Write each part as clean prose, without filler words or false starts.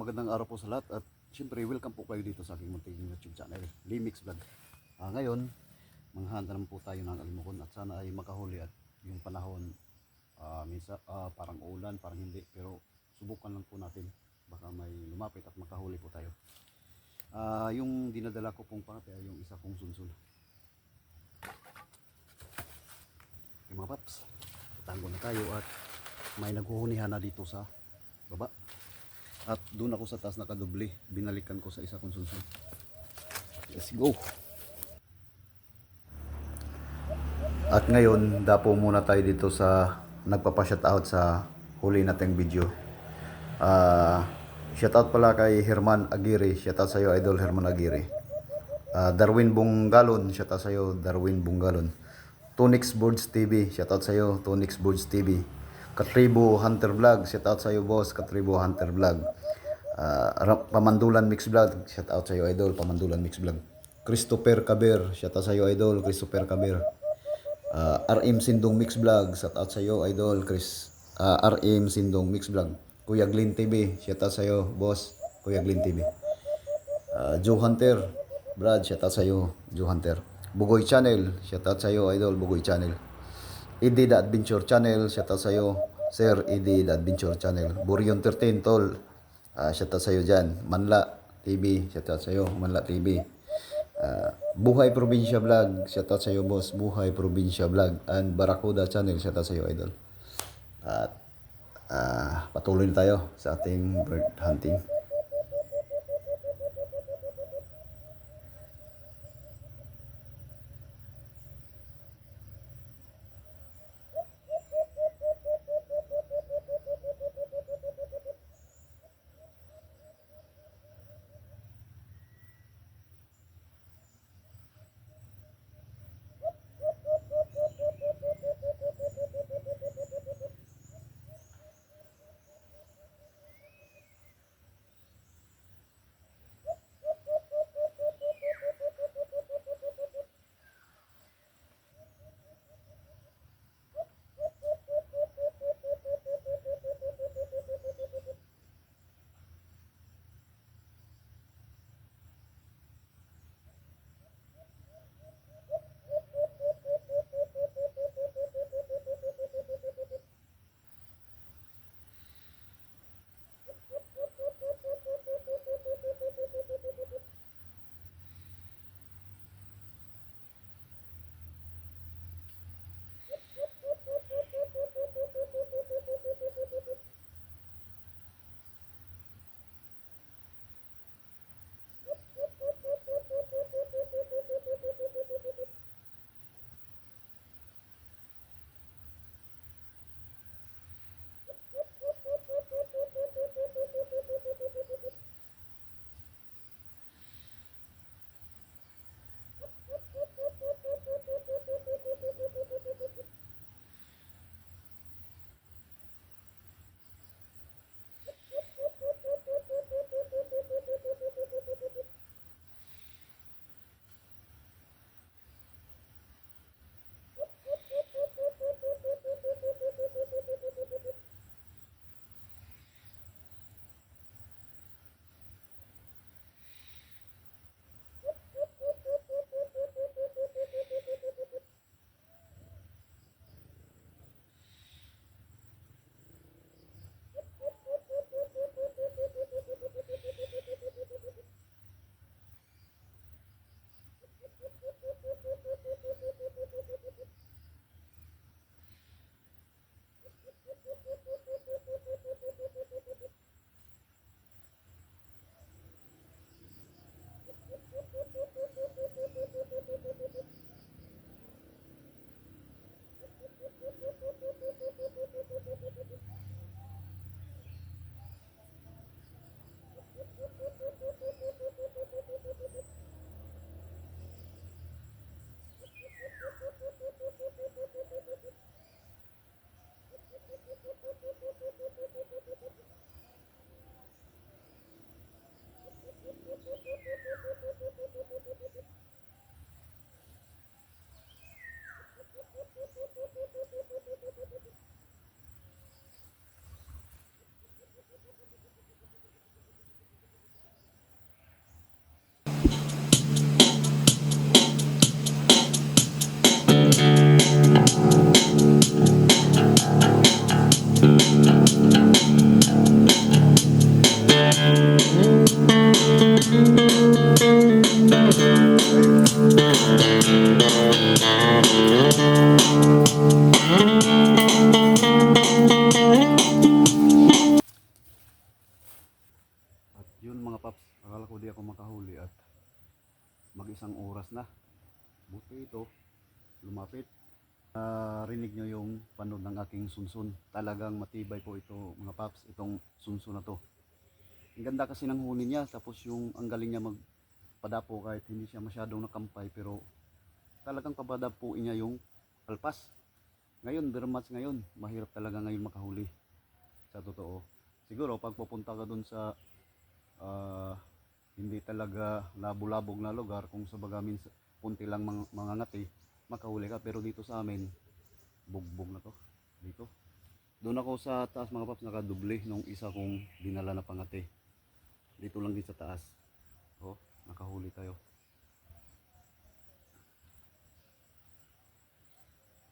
magandang araw po sa lahat at syempre welcome po kayo dito sa aking munting YouTube channel, Limix Vlog. Ngayon, manghahanda naman po tayo ng alimokon at sana ay makahuli at yung panahon minsan parang ulan, parang hindi, pero subukan lang po natin, baka may lumapit at makahuli po tayo. Yung dinadala ko pong pangate ay yung isa kong sunsun. Okay mga paps, tatango na tayo at may naghuhunihan na dito sa baba. At doon ako sa taas nakadubli, binalikan ko sa isa kong sunsun. Let's go! At ngayon, dapo muna tayo dito sa nagpapa-shoutout sa huli nating video. Shoutout pala kay Herman Aguirre, shoutout sa iyo Idol Herman Aguirre. Darwin Bungalon, shoutout sa iyo Darwin Bungalon. Tonix Boards TV, shoutout sa iyo Tonix Boards TV. Katribo Hunter Vlog, shoutout sa iyo boss Katribo Hunter Vlog. Pamandulan Mix Vlog, shoutout sa iyo Idol Pamandulan Mix Vlog. Christopher Caber, shoutout sa iyo Idol Christopher Caber. RM Sindong Mix Vlog, shoutout sa iyo Idol RM Sindong Mix Vlog. Kuya Glenn TV, shoutout sa iyo boss Kuya Glenn TV. Joe Hunter Brad, shoutout sa iyo Joe Hunter. Bugoy Channel, shoutout sa iyo Idol Bugoy Channel. Eddie The Adventure Channel, shoutout sa iyo Sir Eddie The Adventure Channel. Burion 13 Tol, shoutout sa iyo dyan. Manla TV, shoutout sa iyo Manla TV. Buhay Probinsya Vlog, shoutout sa iyo boss Buhay Probinsya Vlog. And Barracuda Channel, shoutout sa iyo Idol. At patuloy na tayo sa ating bird hunting. paps, akala ko di ako makahuli at mag-isang oras na. Buti ito, lumapit. Rinig nyo yung panood ng aking sunsun. Talagang matibay po ito mga paps, itong sunsun na to. Ang ganda kasi ng huni niya, tapos yung ang galing niya magpadapo kahit hindi siya masyadong nakampay, pero talagang papadapuin niya yung kalpas. Ngayon, bermats ngayon, mahirap talaga ngayon makahuli. Sa totoo. Siguro pag pupunta ka dun sa hindi talaga labog-labog na lugar, kung sa baga minsan punti lang mga ngati, makahuli ka. Pero dito sa amin, bugbog na to. Dito. Doon ako sa taas mga paps, nakadoble nung isa kong dinala na pangati. Dito lang din sa taas. Oh, nakahuli tayo.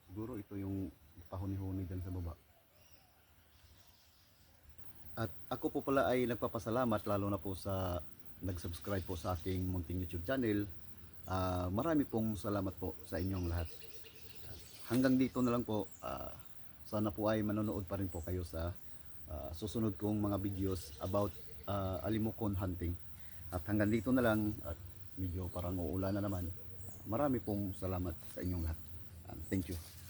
Siguro ito yung pahuni-huni dyan sa baba. At ako po pala ay nagpapasalamat lalo na po sa nag-subscribe po sa aking munting YouTube channel. Marami pong salamat po sa inyong lahat. Hanggang dito na lang po. Sana po ay manonood pa rin po kayo sa susunod kong mga videos about alimokon hunting. At hanggang dito na lang, at medyo parang uulan na naman. Marami pong salamat sa inyong lahat. Thank you.